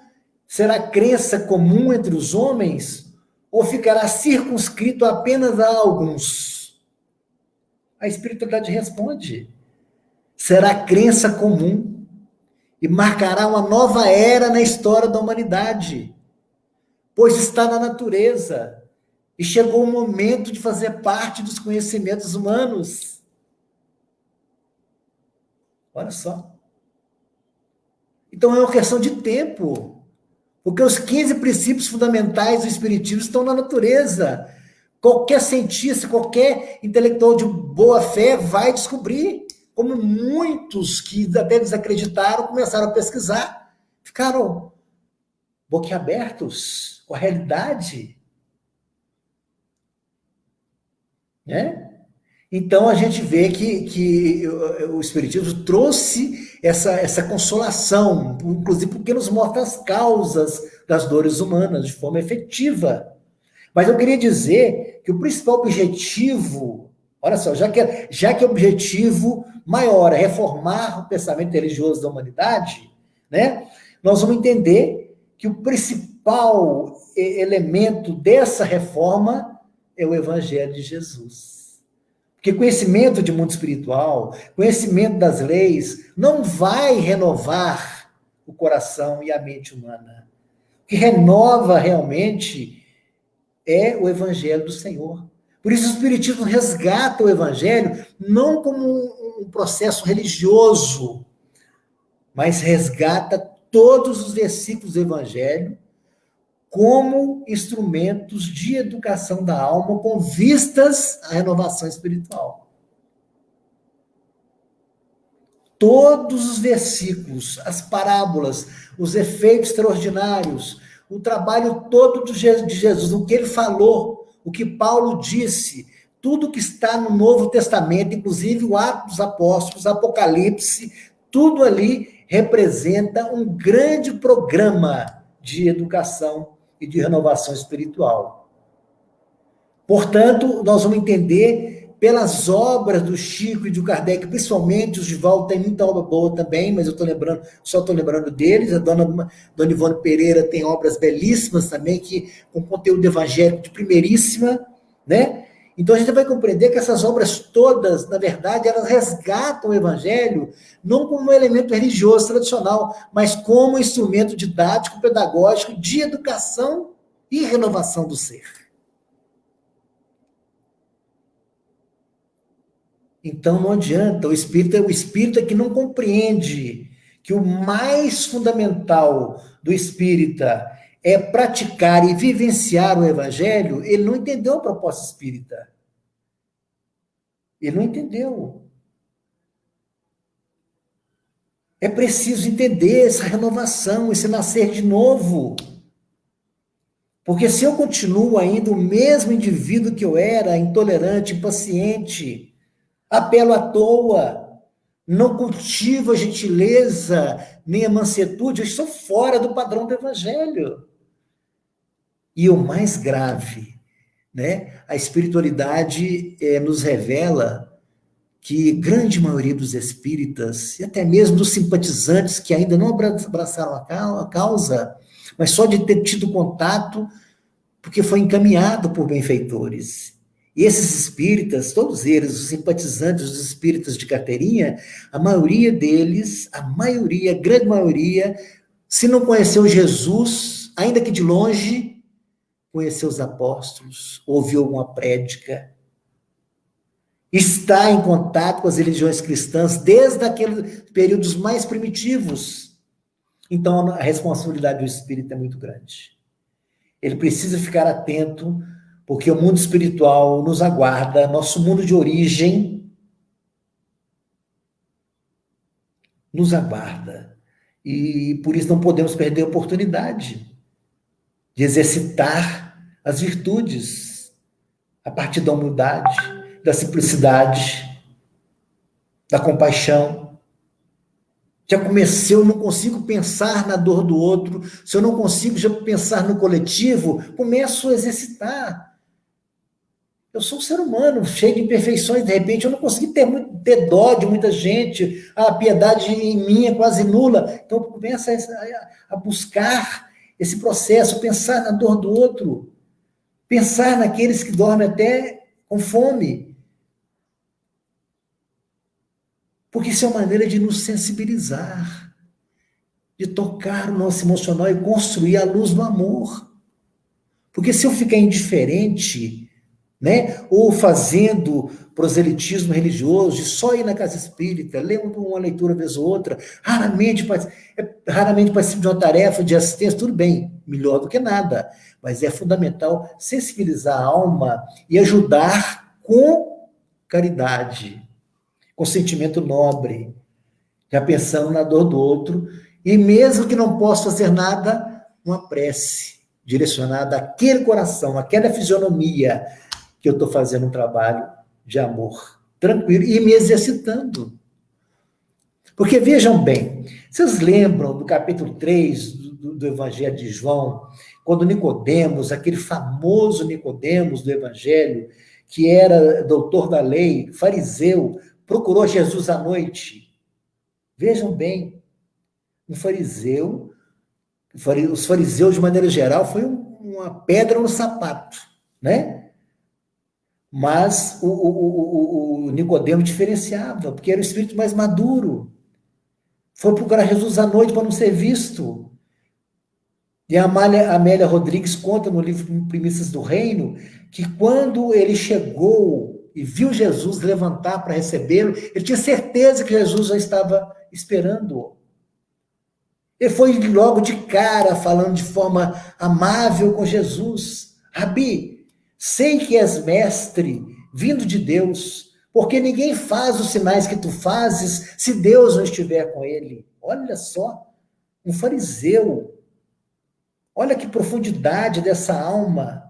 será crença comum entre os homens ou ficará circunscrito apenas a alguns? A espiritualidade responde: será crença comum e marcará uma nova era na história da humanidade, pois está na natureza e chegou o momento de fazer parte dos conhecimentos humanos. Olha só. Então é uma questão de tempo, porque os 15 princípios fundamentais do Espiritismo estão na natureza. Qualquer cientista, qualquer intelectual de boa fé vai descobrir, como muitos que até desacreditaram, começaram a pesquisar, ficaram boquiabertos com a realidade. Né? Então a gente vê que o Espiritismo trouxe essa consolação, inclusive porque nos mostra as causas das dores humanas de forma efetiva. Mas eu queria dizer que o principal objetivo, olha só, já que o objetivo maior é reformar o pensamento religioso da humanidade, né, nós vamos entender que o principal elemento dessa reforma é o Evangelho de Jesus. Porque conhecimento de mundo espiritual, conhecimento das leis, não vai renovar o coração e a mente humana. O que renova realmente é o Evangelho do Senhor. Por isso o Espiritismo resgata o Evangelho não como um processo religioso, mas resgata todos os versículos do Evangelho como instrumentos de educação da alma com vistas à renovação espiritual. Todos os versículos, as parábolas, os efeitos extraordinários, o trabalho todo de Jesus, o que ele falou, o que Paulo disse, tudo que está no Novo Testamento, inclusive o Atos dos Apóstolos, Apocalipse, tudo ali representa um grande programa de educação e de renovação espiritual. Portanto, nós vamos entender pelas obras do Chico e do Kardec, principalmente os de Valdo, tem muita obra boa também, mas eu só estou lembrando deles. A dona Ivone Pereira tem obras belíssimas também, com conteúdo evangélico de primeiríssima, né? Então a gente vai compreender que essas obras todas, na verdade, elas resgatam o evangelho não como um elemento religioso tradicional, mas como um instrumento didático, pedagógico, de educação e renovação do ser. Então não adianta, o espírita que não compreende que o mais fundamental do espírita é praticar e vivenciar o evangelho, ele não entendeu a proposta espírita. Ele não entendeu. É preciso entender essa renovação, esse nascer de novo. Porque se eu continuo ainda o mesmo indivíduo que eu era, intolerante, impaciente, apelo à toa, não cultivo a gentileza, nem a mansetude, eu estou fora do padrão do evangelho. E o mais grave, né? A espiritualidade nos revela que grande maioria dos espíritas, e até mesmo dos simpatizantes que ainda não abraçaram a causa, mas só de ter tido contato, porque foi encaminhado por benfeitores. E esses espíritas, todos eles, os simpatizantes dos espíritas de carteirinha, a maioria deles, a grande maioria, se não conheceu Jesus, ainda que de longe, conheceu os apóstolos, ouviu alguma prédica, está em contato com as religiões cristãs desde aqueles períodos mais primitivos. Então, a responsabilidade do espírito é muito grande. Ele precisa ficar atento, porque o mundo espiritual nos aguarda, nosso mundo de origem nos aguarda. E por isso não podemos perder a oportunidade de exercitar as virtudes a partir da humildade, da simplicidade, da compaixão. Já comecei, eu não consigo pensar na dor do outro, se eu não consigo já pensar no coletivo, começo a exercitar. Eu sou um ser humano, cheio de imperfeições, de repente eu não consegui ter dó de muita gente, a piedade em mim é quase nula. Então começa a buscar esse processo, pensar na dor do outro, pensar naqueles que dormem até com fome. Porque isso é uma maneira de nos sensibilizar, de tocar o nosso emocional e construir a luz do amor. Porque se eu ficar indiferente, né, ou fazendo proselitismo religioso, de só ir na casa espírita, ler uma leitura vez ou outra, raramente participo de uma tarefa de assistência, tudo bem, melhor do que nada, mas é fundamental sensibilizar a alma e ajudar com caridade, com sentimento nobre, já pensando na dor do outro, e mesmo que não possa fazer nada, uma prece direcionada àquele coração, àquela fisionomia, que eu estou fazendo um trabalho de amor, tranquilo, e me exercitando. Porque, vejam bem, vocês lembram do capítulo 3 do Evangelho de João, quando Nicodemos, aquele famoso Nicodemos do Evangelho, que era doutor da lei, fariseu, procurou Jesus à noite. Vejam bem, os fariseus, de maneira geral, foi uma pedra no sapato, né? Mas o Nicodemo diferenciava, porque era o espírito mais maduro. Foi procurar Jesus à noite para não ser visto. E a Amélia Rodrigues conta no livro Primícias do Reino, que quando ele chegou e viu Jesus levantar para recebê-lo, ele tinha certeza que Jesus já estava esperando-o. Ele foi logo de cara, falando de forma amável com Jesus. Rabi, sei que és mestre, vindo de Deus, porque ninguém faz os sinais que tu fazes se Deus não estiver com ele. Olha só, um fariseu. Olha que profundidade dessa alma.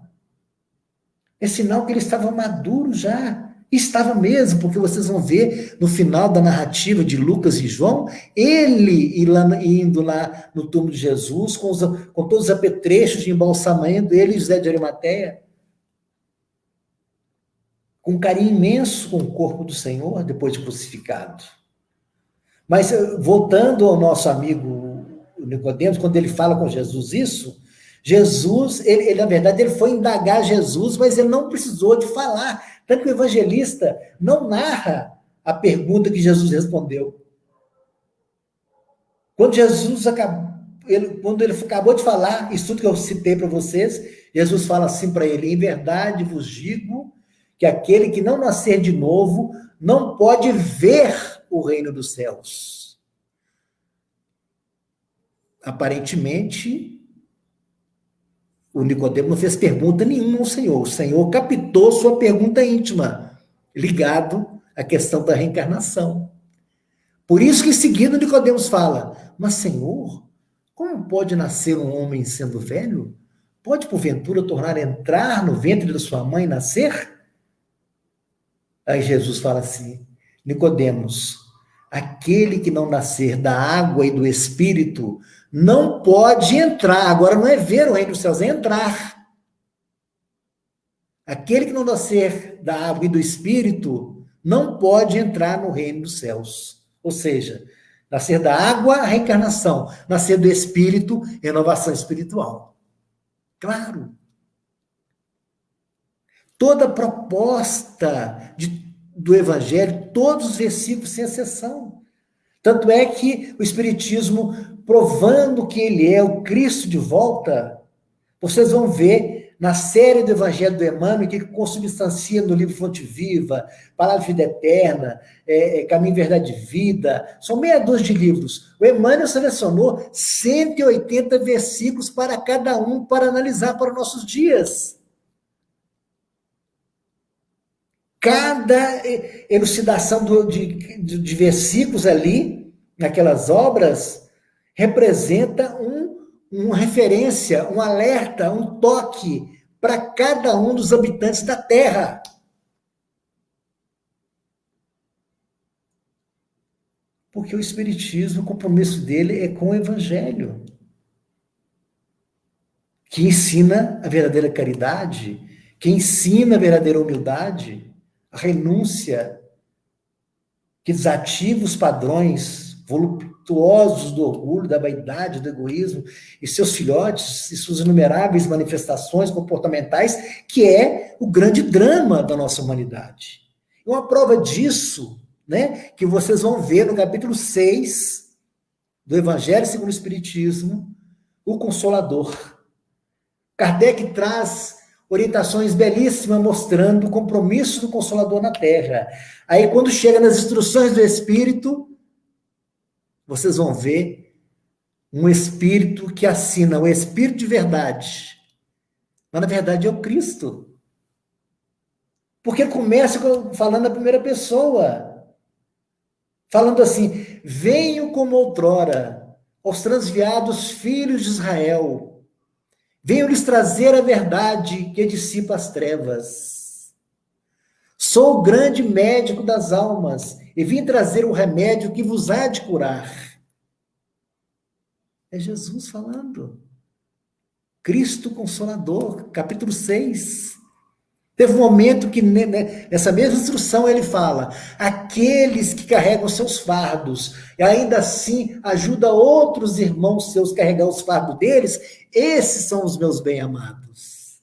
É sinal que ele estava maduro já. Estava mesmo, porque vocês vão ver no final da narrativa de Lucas e João, ele indo lá no túmulo de Jesus, com todos os apetrechos de embalsamento, ele e José de Arimateia, com um carinho imenso com o corpo do Senhor, depois de crucificado. Mas, voltando ao nosso amigo Nicodemos, quando ele fala com Jesus isso, Jesus, ele na verdade, ele foi indagar Jesus, mas ele não precisou de falar. Tanto que o evangelista não narra a pergunta que Jesus respondeu. Quando quando ele acabou de falar, isso tudo que eu citei para vocês, Jesus fala assim para ele: em verdade vos digo que aquele que não nascer de novo não pode ver o reino dos céus. Aparentemente, o Nicodemo não fez pergunta nenhuma ao Senhor. O Senhor captou sua pergunta íntima, ligado à questão da reencarnação. Por isso que em seguida Nicodemos fala: mas Senhor, como pode nascer um homem sendo velho? Pode porventura tornar a entrar no ventre da sua mãe e nascer? Aí Jesus fala assim: Nicodemos, aquele que não nascer da água e do Espírito não pode entrar. Agora não é ver o reino dos céus, é entrar. Aquele que não nascer da água e do Espírito não pode entrar no reino dos céus. Ou seja, nascer da água, a reencarnação. Nascer do Espírito, renovação espiritual. Claro. Toda a proposta do Evangelho, todos os versículos, sem exceção. Tanto é que o Espiritismo, provando que ele é o Cristo de volta, vocês vão ver na série do Evangelho do Emmanuel, que consubstancia no livro Fonte Viva, Palavra de Vida Eterna, Caminho, Verdade e Vida, são meia dúzia de livros. O Emmanuel selecionou 180 versículos para cada um, para analisar para os nossos dias. Cada elucidação de versículos ali, naquelas obras, representa uma referência, um alerta, um toque para cada um dos habitantes da Terra. Porque o Espiritismo, o compromisso dele é com o Evangelho, que ensina a verdadeira caridade, que ensina a verdadeira humildade, a renúncia, que desativa os padrões voluptuosos do orgulho, da vaidade, do egoísmo, e seus filhotes, e suas inumeráveis manifestações comportamentais, que é o grande drama da nossa humanidade. E uma prova disso, né, que vocês vão ver no capítulo 6 do Evangelho segundo o Espiritismo, o Consolador. Kardec traz orientações belíssimas mostrando o compromisso do Consolador na Terra. Aí, quando chega nas instruções do Espírito, vocês vão ver um Espírito que assina o Espírito de verdade. Mas, na verdade, é o Cristo. Porque começa falando na primeira pessoa. Falando assim: venho como outrora aos transviados filhos de Israel. Venho lhes trazer a verdade que dissipa as trevas. Sou o grande médico das almas e vim trazer o remédio que vos há de curar. É Jesus falando. Cristo Consolador, capítulo 6. Teve um momento que, nessa mesma instrução, ele fala: aqueles que carregam seus fardos, e ainda assim ajuda outros irmãos seus a carregar os fardos deles, esses são os meus bem-amados.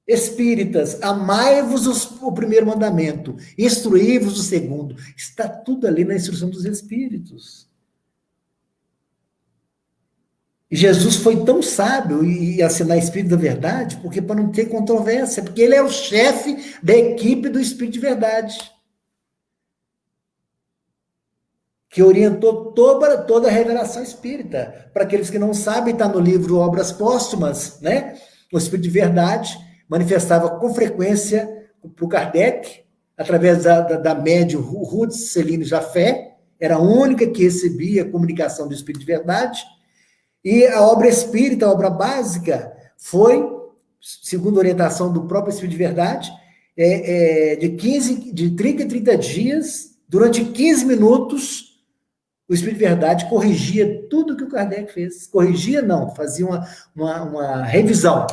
Espíritas, amai-vos o primeiro mandamento, instruí-vos o segundo. Está tudo ali na instrução dos Espíritos. E Jesus foi tão sábio em assinar Espírito da Verdade, porque para não ter controvérsia, porque ele é o chefe da equipe do Espírito de Verdade. que orientou toda a revelação espírita. Para aqueles que não sabem, está no livro Obras Póstumas, né? O Espírito de Verdade manifestava com frequência para o Kardec, através da médium Ruth Celine Jafé, era a única que recebia a comunicação do Espírito de Verdade, e a obra espírita, a obra básica, foi, segundo a orientação do próprio Espírito de Verdade, de 30 em 30 dias, durante 15 minutos, o Espírito de Verdade corrigia tudo que o Kardec fez. Corrigia, não, fazia uma revisão.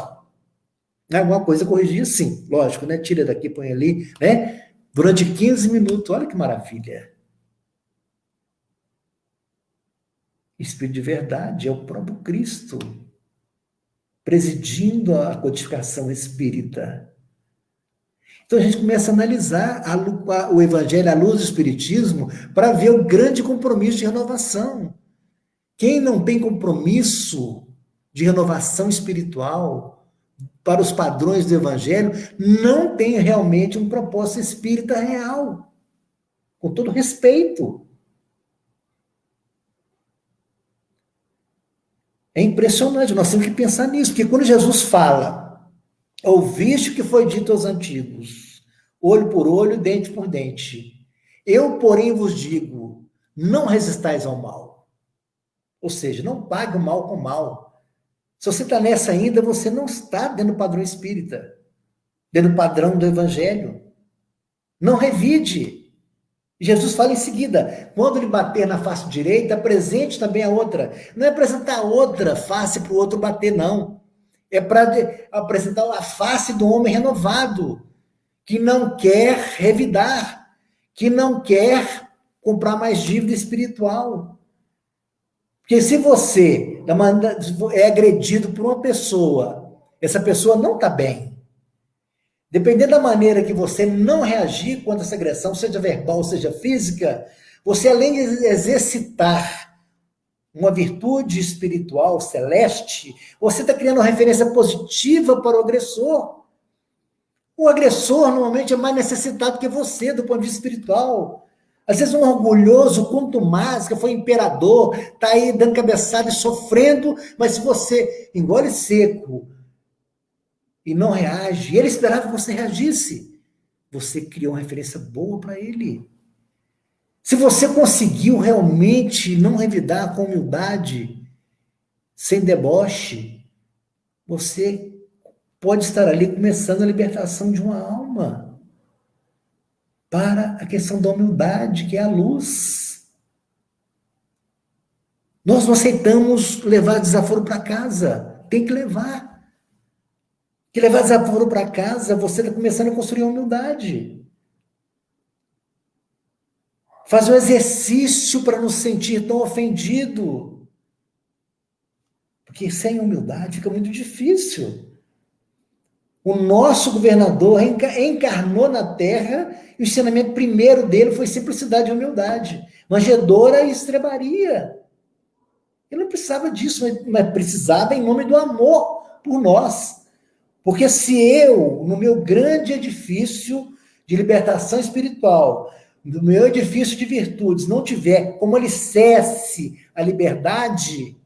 Alguma coisa corrigia, sim, lógico, né? Tira daqui, põe ali, né? Durante 15 minutos, olha que maravilha. Espírito de Verdade é o próprio Cristo, presidindo a codificação espírita. Então a gente começa a analisar o Evangelho à luz do Espiritismo para ver o grande compromisso de renovação. Quem não tem compromisso de renovação espiritual para os padrões do Evangelho não tem realmente um propósito espírita real. Com todo respeito. É impressionante, nós temos que pensar nisso, porque quando Jesus fala, ouviste o que foi dito aos antigos, olho por olho, dente por dente. Eu, porém, vos digo, não resistais ao mal. Ou seja, não pague o mal com o mal. Se você está nessa ainda, você não está dentro do padrão espírita, dentro do padrão do Evangelho. Não revide. Jesus fala em seguida, quando ele bater na face direita, apresente também a outra. Não é apresentar a outra face para o outro bater, não. É para apresentar a face do homem renovado, que não quer revidar, que não quer comprar mais dívida espiritual. Porque se você é agredido por uma pessoa, essa pessoa não está bem. Dependendo da maneira que você não reagir contra essa agressão, seja verbal, seja física, você, além de exercitar uma virtude espiritual celeste, você está criando uma referência positiva para o agressor. O agressor normalmente é mais necessitado que você, do ponto de vista espiritual. Às vezes um orgulhoso, contumaz, que foi imperador, está aí dando cabeçada e sofrendo, mas se você engole seco e não reage, ele esperava que você reagisse. Você criou uma referência boa para ele. Se você conseguiu realmente não revidar com humildade, sem deboche, você pode estar ali começando a libertação de uma alma para a questão da humildade, que é a luz. Nós não aceitamos levar desaforo para casa. Tem que levar. Que levar desaforo para casa, você está começando a construir a humildade. Faz um exercício para não se sentir tão ofendido. Porque sem humildade fica muito difícil. O nosso governador encarnou na Terra e o ensinamento primeiro dele foi simplicidade e humildade. Manjedoura e estrebaria. Ele não precisava disso, mas precisava em nome do amor por nós. Porque se eu, no meu grande edifício de libertação espiritual, no meu edifício de virtudes, não tiver como alicerce a liberdade,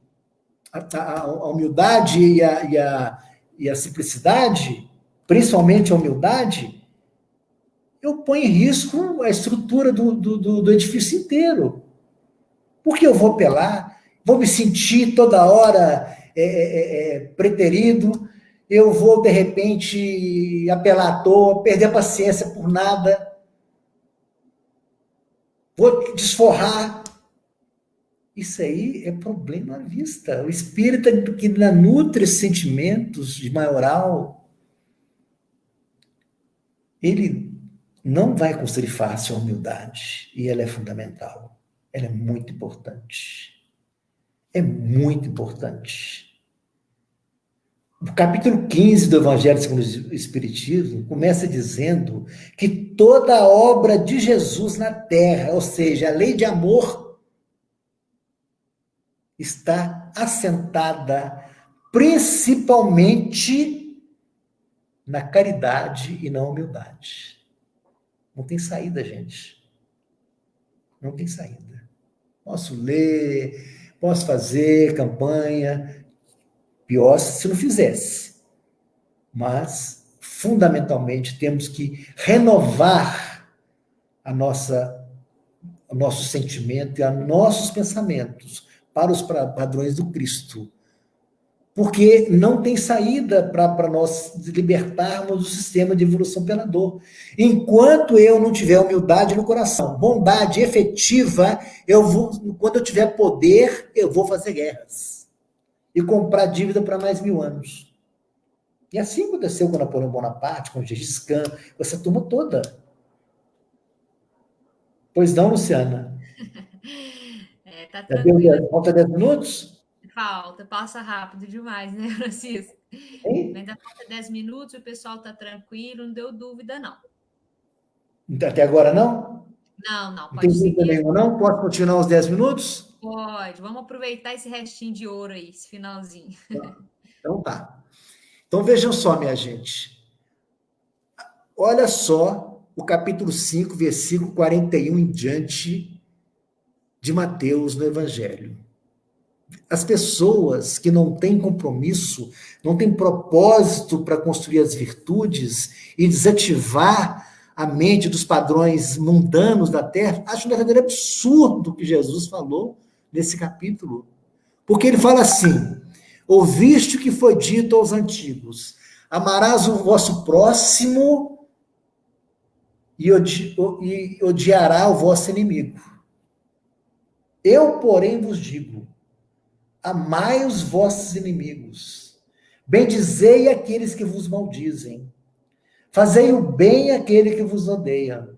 a humildade e a simplicidade, principalmente a humildade, eu ponho em risco a estrutura do edifício inteiro. Porque eu vou apelar, vou me sentir toda hora preterido, eu vou, de repente, apelar à toa, perder a paciência por nada, vou desforrar. Isso aí é problema à vista. O espírita que nutre sentimentos de maioral, ele não vai construir fácil a humildade, e ela é fundamental. Ela é muito importante. É muito importante. O capítulo 15 do Evangelho segundo o Espiritismo começa dizendo que toda a obra de Jesus na Terra, ou seja, a lei de amor, está assentada principalmente na caridade e na humildade. Não tem saída, gente. Não tem saída. Posso ler, posso fazer campanha, pior se não fizesse. Mas, fundamentalmente, temos que renovar o nosso sentimento e os nossos pensamentos para os padrões do Cristo. Porque não tem saída para nós libertarmos do sistema de evolução pela dor. Enquanto eu não tiver humildade no coração, bondade efetiva, quando eu tiver poder, eu vou fazer guerras. E comprar dívida para mais 1000 anos. E assim aconteceu com Napoleão Bonaparte, com Gengis Khan, com essa turma toda. Pois não, Luciana? Tá tranquilo. Falta 10 minutos? Falta, passa rápido demais, né, Francisco? Hein? Ainda falta 10 minutos, o pessoal tá tranquilo, não deu dúvida, não. Até agora não? Não, Não tem pode dúvida seguir. nenhuma, não? Posso continuar os 10 minutos? Pode, vamos aproveitar esse restinho de ouro aí, esse finalzinho. Então tá. Então vejam só, minha gente. Olha só o capítulo 5, versículo 41 em diante de Mateus no Evangelho. As pessoas que não têm compromisso, não têm propósito para construir as virtudes e desativar a mente dos padrões mundanos da terra, acham um verdadeiro absurdo o que Jesus falou nesse capítulo. Porque ele fala assim: ouviste o que foi dito aos antigos, amarás o vosso próximo e odiará o vosso inimigo. Eu, porém, vos digo, amai os vossos inimigos, bendizei aqueles que vos maldizem, fazei o bem àquele que vos odeia,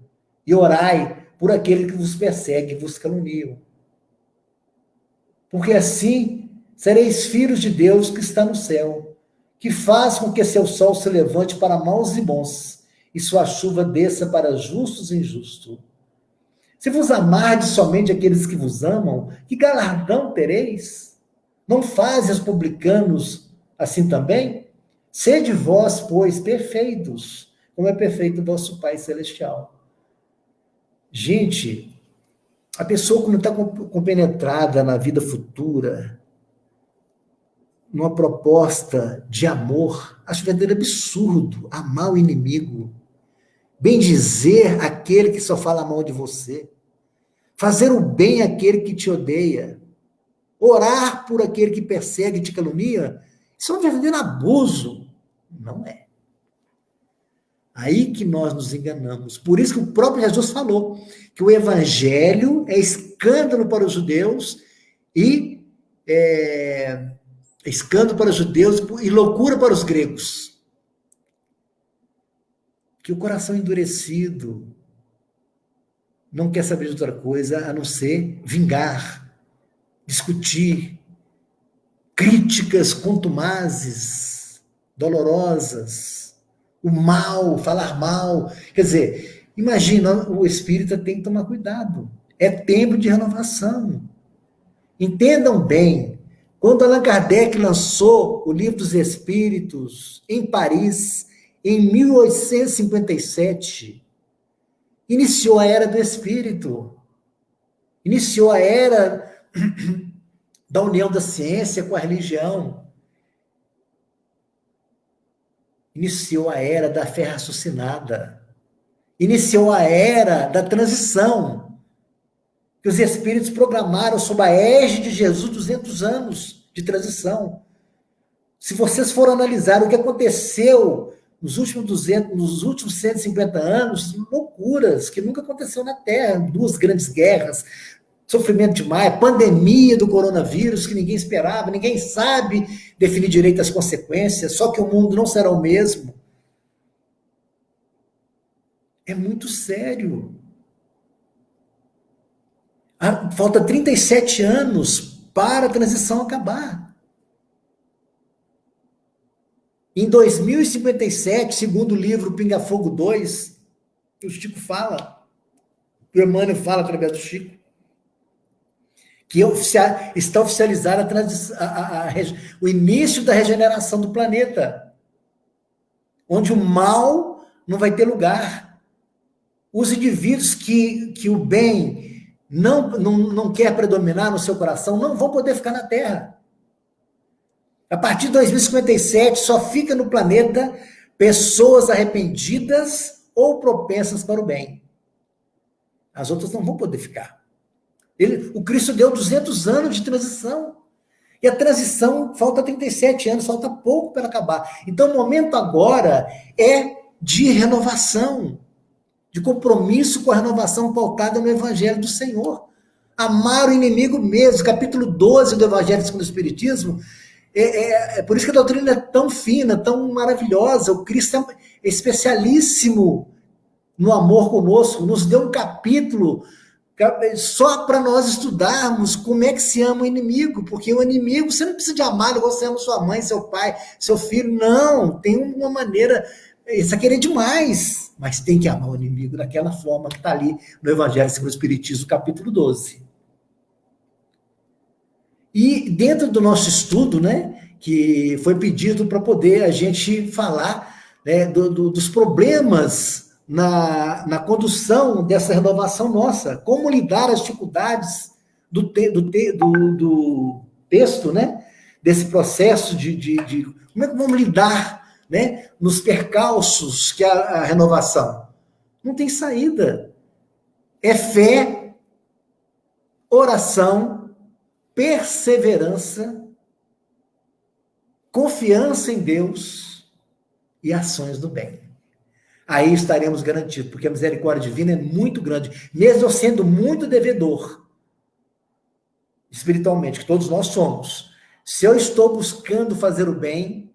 e orai por aquele que vos persegue e vos caluniam. Porque assim sereis filhos de Deus que está no céu, que faz com que seu sol se levante para maus e bons, e sua chuva desça para justos e injustos. Se vos amardes somente aqueles que vos amam, que galardão tereis? Não fazem os publicanos assim também? Sede vós, pois, perfeitos, como é perfeito o vosso Pai Celestial. Gente, a pessoa que não está compenetrada na vida futura, numa proposta de amor, acho verdadeiro absurdo amar o inimigo, bendizer aquele que só fala mal de você, fazer o bem àquele que te odeia, orar por aquele que persegue e te calunia. Isso é um verdadeiro abuso. Não é. Aí que nós nos enganamos. Por isso que o próprio Jesus falou que o evangelho é escândalo para os judeus e escândalo para os judeus e loucura para os gregos. Que o coração endurecido não quer saber de outra coisa a não ser vingar, discutir, críticas contumazes, dolorosas, o mal, falar mal. Quer dizer, imagina, o espírita tem que tomar cuidado. É tempo de renovação. Entendam bem, quando Allan Kardec lançou o Livro dos Espíritos em Paris, em 1857, iniciou a Era do Espírito. Iniciou a Era da união da ciência com a religião. Iniciou a Era da fé raciocinada. Iniciou a Era da transição, que os espíritos programaram sob a égide de Jesus 200 anos de transição. Se vocês forem analisar o que aconteceu nos últimos 150 anos, loucuras que nunca aconteceu na Terra, 2 grandes guerras, sofrimento demais, pandemia do coronavírus que ninguém esperava, ninguém sabe definir direito as consequências, só que o mundo não será o mesmo. É muito sério. Falta 37 anos para a transição acabar. Em 2057, segundo o livro Pinga Fogo 2, o Chico fala, o Emmanuel fala através do Chico, que está oficializada o início da regeneração do planeta, onde o mal não vai ter lugar. Os indivíduos que o bem não quer predominar no seu coração, não vão poder ficar na Terra. A partir de 2057, só fica no planeta pessoas arrependidas ou propensas para o bem. As outras não vão poder ficar. O Cristo deu 200 anos de transição. E a transição, falta 37 anos, falta pouco para acabar. Então, o momento agora é de renovação, de compromisso com a renovação pautada no Evangelho do Senhor. Amar o inimigo mesmo, capítulo 12 do Evangelho segundo o Espiritismo. Por isso que a doutrina é tão fina, tão maravilhosa. O Cristo é especialíssimo no amor conosco. Nos deu um capítulo só para nós estudarmos como é que se ama o inimigo, porque o inimigo, você não precisa de amar igual você ama sua mãe, seu pai, seu filho, não, tem uma maneira, isso aqui é demais, mas tem que amar o inimigo daquela forma que está ali no Evangelho segundo o Espiritismo, capítulo 12. E dentro do nosso estudo, né, que foi pedido para poder a gente falar, né, dos problemas na condução dessa renovação nossa, como lidar as dificuldades do texto, né, desse processo como é que vamos lidar, né, nos percalços que a renovação. Não tem saída. É fé, oração, perseverança, confiança em Deus e ações do bem. Aí estaremos garantidos, porque a misericórdia divina é muito grande, mesmo eu sendo muito devedor, espiritualmente, que todos nós somos. Se eu estou buscando fazer o bem,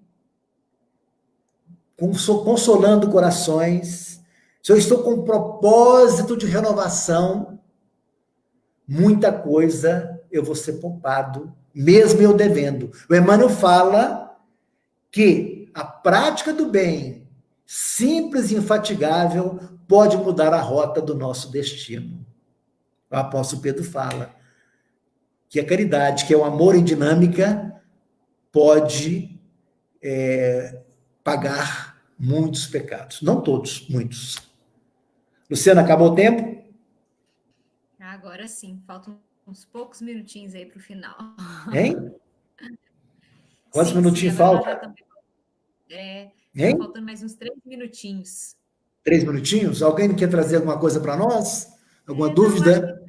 consolando corações, se eu estou com um propósito de renovação, muita coisa eu vou ser poupado, mesmo eu devendo. O Emmanuel fala que a prática do bem, simples e infatigável, pode mudar a rota do nosso destino. O apóstolo Pedro fala que a caridade, que é o amor em dinâmica, pode pagar muitos pecados. Não todos, muitos. Luciana, acabou o tempo? Agora sim, faltam uns poucos minutinhos aí para o final. Hein? Quantos Sim, minutinhos agora nós já falta? estamos. Tá Hein? faltando mais uns 3 minutinhos. 3 minutinhos? Alguém quer trazer alguma coisa para nós? Alguma dúvida?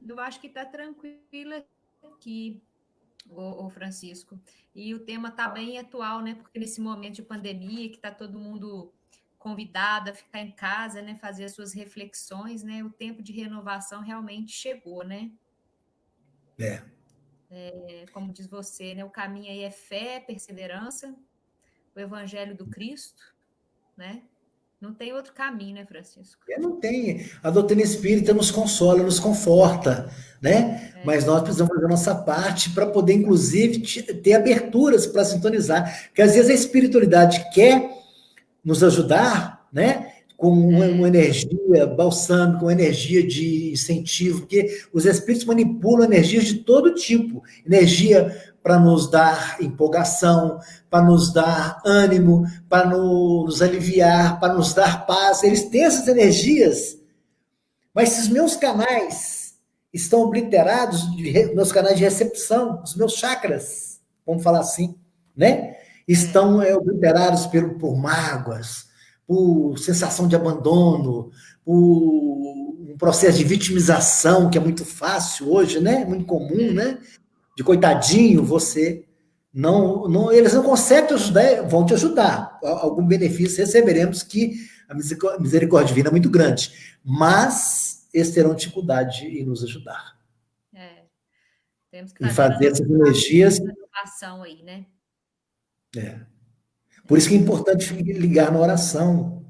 Eu acho que está tranquila aqui, o Francisco. E o tema está bem atual, né? Porque nesse momento de pandemia, que está todo mundo convidado a ficar em casa, né? Fazer as suas reflexões, né? O tempo de renovação realmente chegou, né? Como diz você, né? O caminho aí é fé, perseverança, o evangelho do Cristo, né? Não tem outro caminho, né, Francisco? Não tem. A doutrina espírita nos consola, nos conforta, né? Mas nós precisamos fazer a nossa parte para poder, inclusive, ter aberturas para sintonizar. Porque às vezes a espiritualidade quer nos ajudar, né? Com uma energia balsâmica, uma energia de incentivo, porque os espíritos manipulam energias de todo tipo. Energia para nos dar empolgação, para nos dar ânimo, para nos aliviar, para nos dar paz. Eles têm essas energias, mas se os meus canais estão obliterados, meus canais de recepção, os meus chakras, vamos falar assim, né? Estão obliterados por mágoas, por sensação de abandono, por um processo de vitimização que é muito fácil hoje, né? Muito comum, né? De coitadinho, você eles não conseguem te ajudar, vão te ajudar. Algum benefício receberemos, que a misericórdia divina é muito grande, mas eles terão dificuldade em nos ajudar. Temos que em fazer fazer essas energias. renovação aí, né? Por isso que é importante ligar na oração.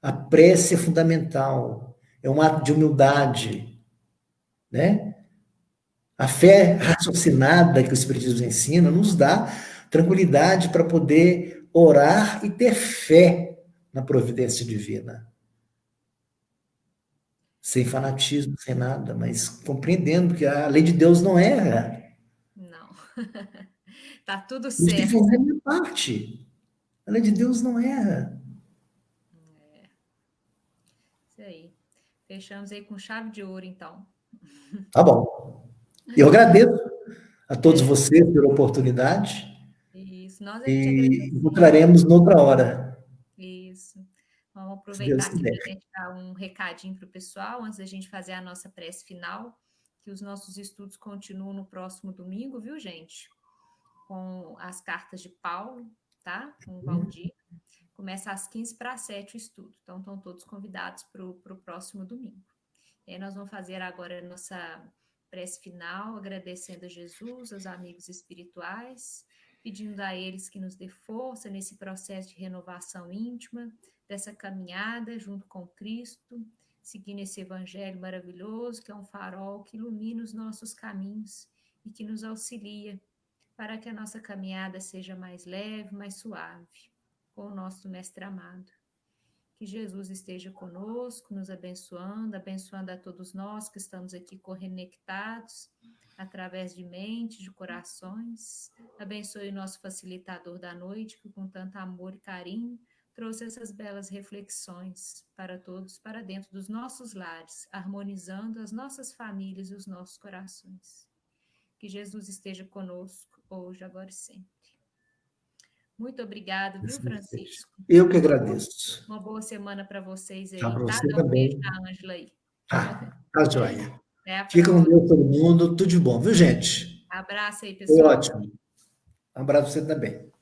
A prece é fundamental, é um ato de humildade, né? A fé raciocinada que o Espiritismo ensina nos dá tranquilidade para poder orar e ter fé na providência divina. Sem fanatismo, sem nada, mas compreendendo que a lei de Deus não erra. Não. Tá tudo A gente tem que certo. fazer a minha parte. A lei de Deus não erra. Isso aí. Fechamos aí com chave de ouro, então. Tá bom. Eu agradeço a todos É, vocês pela oportunidade isso. Nós é que te e agradecemos. encontraremos noutra hora, Isso. Vamos se aproveitar Deus aqui para quiser. a gente dar um recadinho para o pessoal, antes da gente fazer a nossa prece final, que os nossos estudos continuam no próximo domingo, viu, gente? Com as cartas de Paulo, tá? Com o Valdir. Começa às 15 para 7 o estudo. Então, estão todos convidados para o próximo domingo. E aí nós vamos fazer agora a nossa prece final, agradecendo a Jesus, aos amigos espirituais, pedindo a eles que nos dê força nesse processo de renovação íntima, dessa caminhada junto com Cristo, seguindo esse evangelho maravilhoso, que é um farol que ilumina os nossos caminhos e que nos auxilia para que a nossa caminhada seja mais leve, mais suave, com o nosso Mestre amado. Que Jesus esteja conosco, nos abençoando, abençoando a todos nós que estamos aqui conectados através de mente, de corações. Abençoe o nosso facilitador da noite, que com tanto amor e carinho trouxe essas belas reflexões para todos, para dentro dos nossos lares, harmonizando as nossas famílias e os nossos corações. Que Jesus esteja conosco, hoje, agora e sempre. Muito obrigado, viu, Assim seja. Francisco? Eu que agradeço. Uma boa semana para vocês Tá aí, para tá? você Dá um beijo também. na Ângela aí. Tá joia. Até a Fica com próxima. Deus todo mundo. Tudo de bom, viu, gente? Abraço aí, Foi pessoal. ótimo. Um abraço para você também.